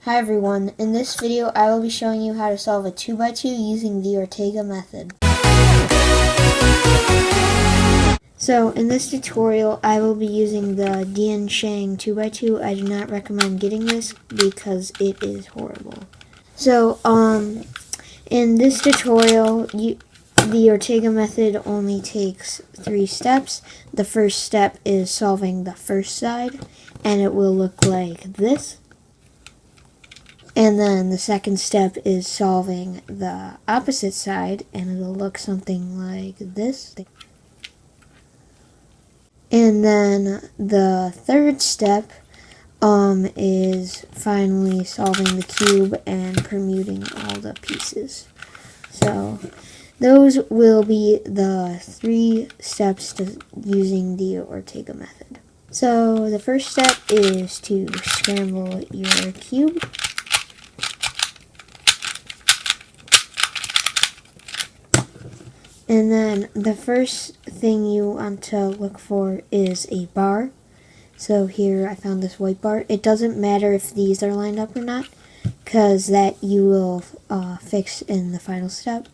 Hi everyone, in this video I will be showing you how to solve a 2x2 using the ORTEGA method. So in this tutorial I will be using the Distrion 2x2. I do not recommend getting this because it is horrible. So in this tutorial the ORTEGA method only takes 3 steps. The first step is solving the first side and it will look like this. And then the second step is solving the opposite side, and it'll look something like this. And then the third step is finally solving the cube and permuting all the pieces. So those will be the 3 steps to using the ORTEGA method. So the first step is to scramble your cube. And then the first thing you want to look for is a bar. So here I found this white bar. It doesn't matter if these are lined up or not, because that you will fix in the final step.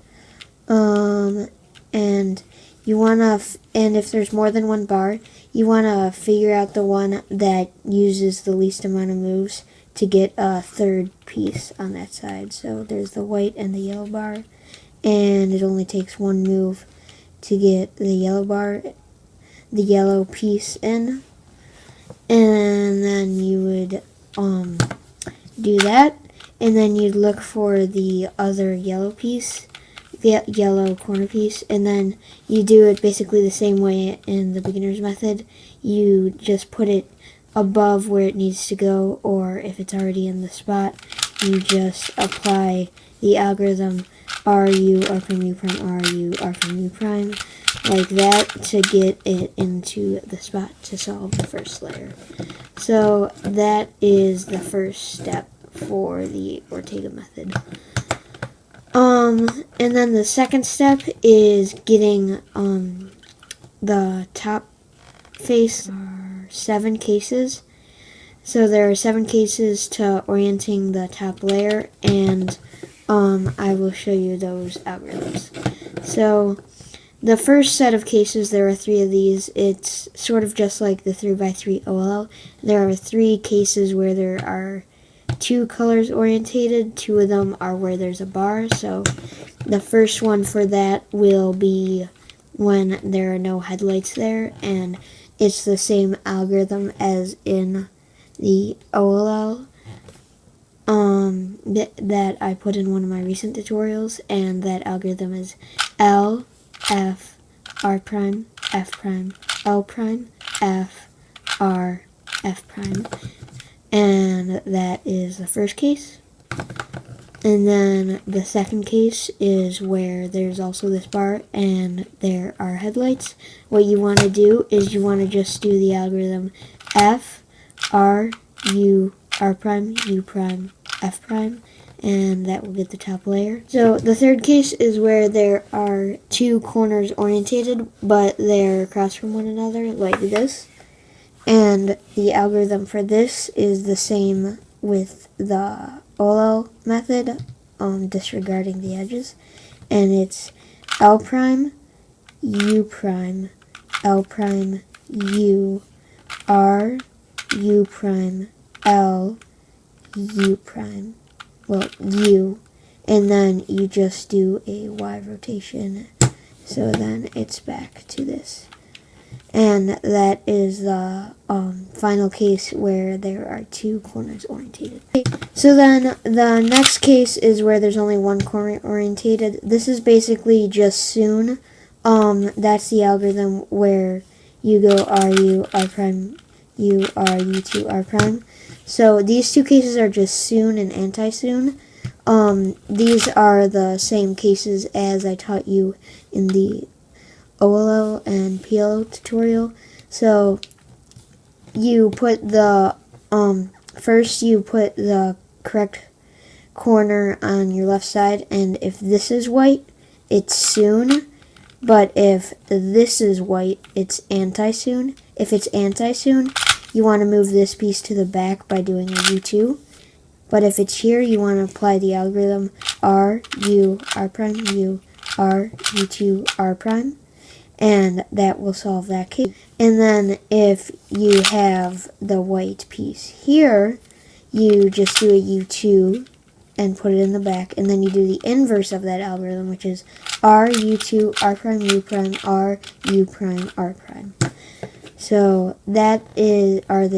And you wanna, and if there's more than one bar, you wanna figure out the one that uses the least amount of moves to get a third piece on that side. So there's the white and the yellow bar. And it only takes 1 move to get the yellow piece in, and then you would do that, and then you'd look for the other yellow piece, the yellow corner piece, and then you do it basically the same way in the beginner's method. You just put it above where it needs to go, or if it's already in the spot, you just apply the algorithm RU, R prime, U prime, RU, R prime, U prime, like that, to get it into the spot to solve the first layer. So that is the first step for the ORTEGA method. And then the second step is getting the top face. There are 7 cases. So there are 7 cases to orienting the top layer, and I will show you those algorithms. So the first set of cases, there are 3 of these. It's sort of just like the 3x3 OLL. There are 3 cases where there are 2 colors orientated. 2 of them are where there's a bar. So the first one for that will be when there are no headlights there, and it's the same algorithm as in the OLL. That I put in one of my recent tutorials, and that algorithm is L, F, R prime, F prime, L prime, F, R, F prime. And that is the first case. And then the second case is where there's also this bar and there are headlights. What you want to do is you want to just do the algorithm F, R, U, R prime, U prime, F prime, and that will get the top layer. So the third case is where there are 2 corners orientated, but they're across from one another, like this. And the algorithm for this is the same with the OLL method, disregarding the edges. And it's L prime, U prime, L prime, U, R, U prime, L, U prime, well, U, and then you just do a Y rotation, so then it's back to this. And that is the final case where there are 2 corners orientated. So then the next case is where there's only 1 corner orientated. This is basically just soon. That's the algorithm where you go RU, R prime, U, R, U2, R prime. So these 2 cases are just soon and anti-soon. These are the same cases as I taught you in the OLL and PLO tutorial. So you put the first you put the correct corner on your left side, and if this is white, it's soon. But if this is white, it's anti-soon. If it's anti-soon, you want to move this piece to the back by doing a U2. But if it's here, you want to apply the algorithm R, U, R prime, U, R, U2, R prime, and that will solve that case. And then if you have the white piece here, you just do a U2 and put it in the back, and then you do the inverse of that algorithm, which is R, U2, R prime, U prime, R, U prime, R prime. So those are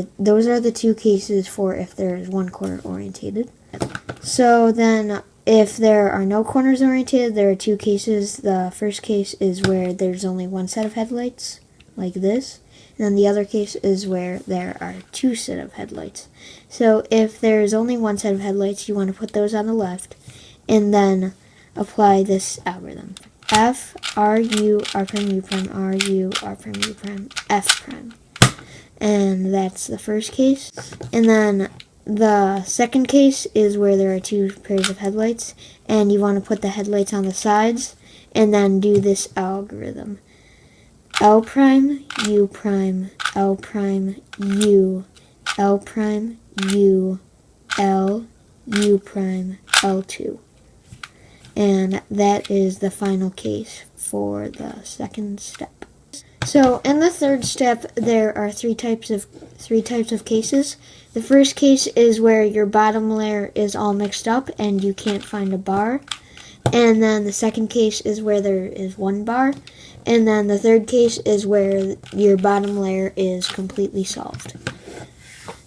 the two cases for if there is one corner orientated. So then if there are no corners orientated, there are two cases. The first case is where there's only one set of headlights, like this. And then the other case is where there are two set of headlights. So if there's only one set of headlights, you want to put those on the left and then apply this algorithm. F, R, U, R prime, U prime, R, U, R prime, U prime, F prime. And that's the first case. And then the second case is where there are two pairs of headlights, and you want to put the headlights on the sides and then do this algorithm. L prime, U prime, L prime, U, L prime, U, L, U prime, L2. And that is the final case for the second step. So in the third step, there are three types of cases. The first case is where your bottom layer is all mixed up and you can't find a bar. And then the second case is where there is one bar. And then the third case is where your bottom layer is completely solved.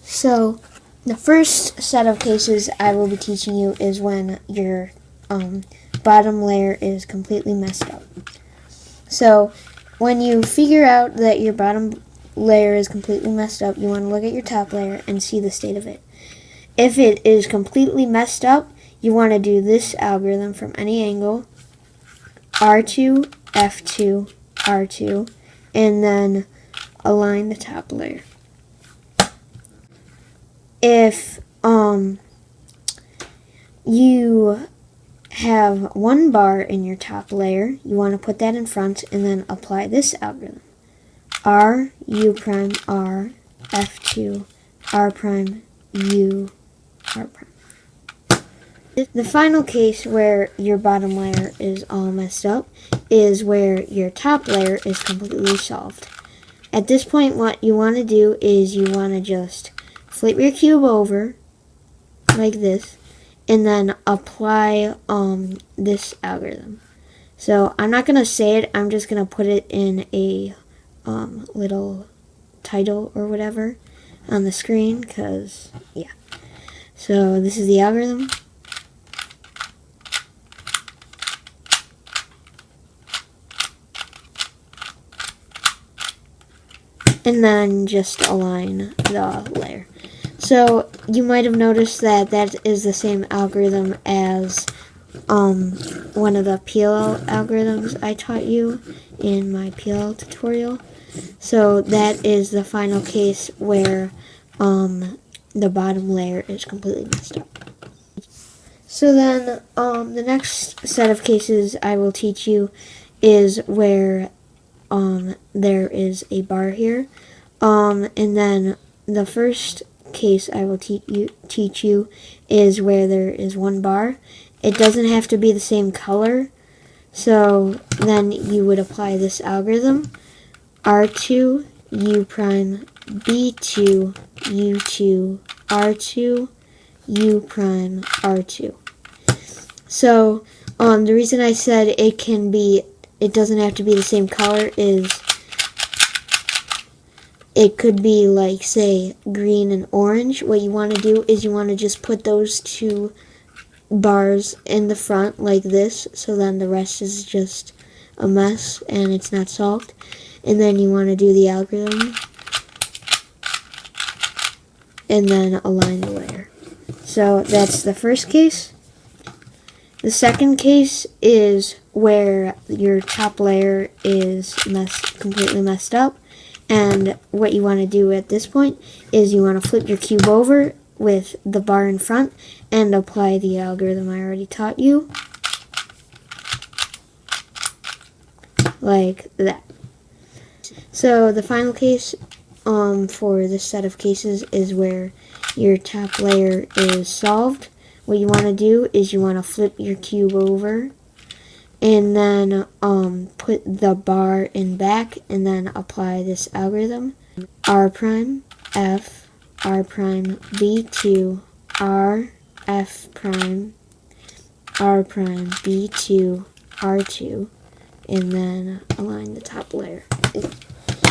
So the first set of cases I will be teaching you is when your bottom layer is completely messed up. So when you figure out that your bottom layer is completely messed up, you want to look at your top layer and see the state of it. If it is completely messed up, you want to do this algorithm from any angle, R2, F2, R2, and then align the top layer. If you have one bar in your top layer, you want to put that in front and then apply this algorithm. R, U prime, R, F2, R prime, U, R prime. The final case where your bottom layer is all messed up is where your top layer is completely solved. At this point, what you want to do is you want to just flip your cube over like this and then apply this algorithm. So I'm not going to say it, I'm just going to put it in a little title or whatever on the screen, because yeah. So this is the algorithm. And then just align the layer. So you might have noticed that that is the same algorithm as one of the PLL algorithms I taught you in my PLL tutorial. So that is the final case where the bottom layer is completely messed up. So then the next set of cases I will teach you is where there is a bar here. And then the first case I will teach you is where there is one bar. It doesn't have to be the same color. So then you would apply this algorithm. R2, U prime, B2, U2, R2, U prime, R2. So the reason I said it doesn't have to be the same color is it could be like, say, green and orange. What you want to do is you want to just put those two bars in the front like this, so then the rest is just a mess and it's not solved. And then you want to do the algorithm and then align the layer. So that's the first case. The second case is where your top layer is completely messed up, and what you want to do at this point is you want to flip your cube over with the bar in front and apply the algorithm I already taught you, like that. So the final case for this set of cases is where your top layer is solved, what you want to do is you want to flip your cube over and then put the bar in back and then apply this algorithm. R prime, F, R prime, B2, R, F prime, R prime, B2, R2, and then align the top layer.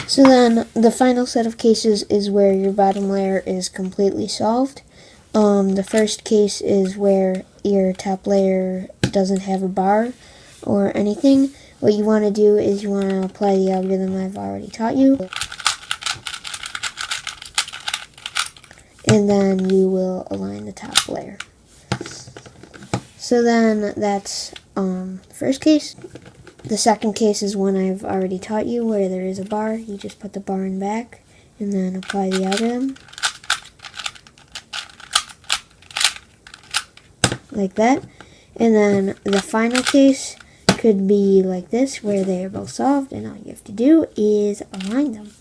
So then the final set of cases is where your bottom layer is completely solved. The first case is where your top layer doesn't have a bar or anything. What you want to do is you want to apply the algorithm I've already taught you. And then you will align the top layer. So then that's the first case. The second case is one I've already taught you where there is a bar. You just put the bar in back and then apply the algorithm. Like that. And then the final case could be like this where they are both solved and all you have to do is align them.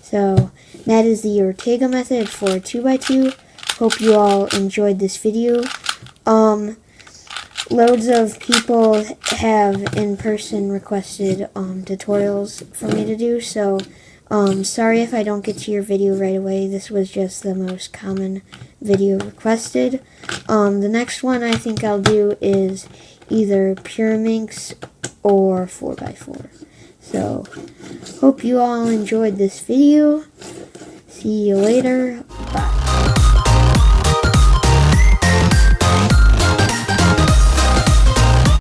So that is the ORTEGA method for 2x2. Hope you all enjoyed this video. Loads of people have in person requested tutorials for me to do, so sorry if I don't get to your video right away. This was just the most common video requested. The next one I think I'll do is either pyraminx or 4x4. So hope you all enjoyed this video. See you later. Bye.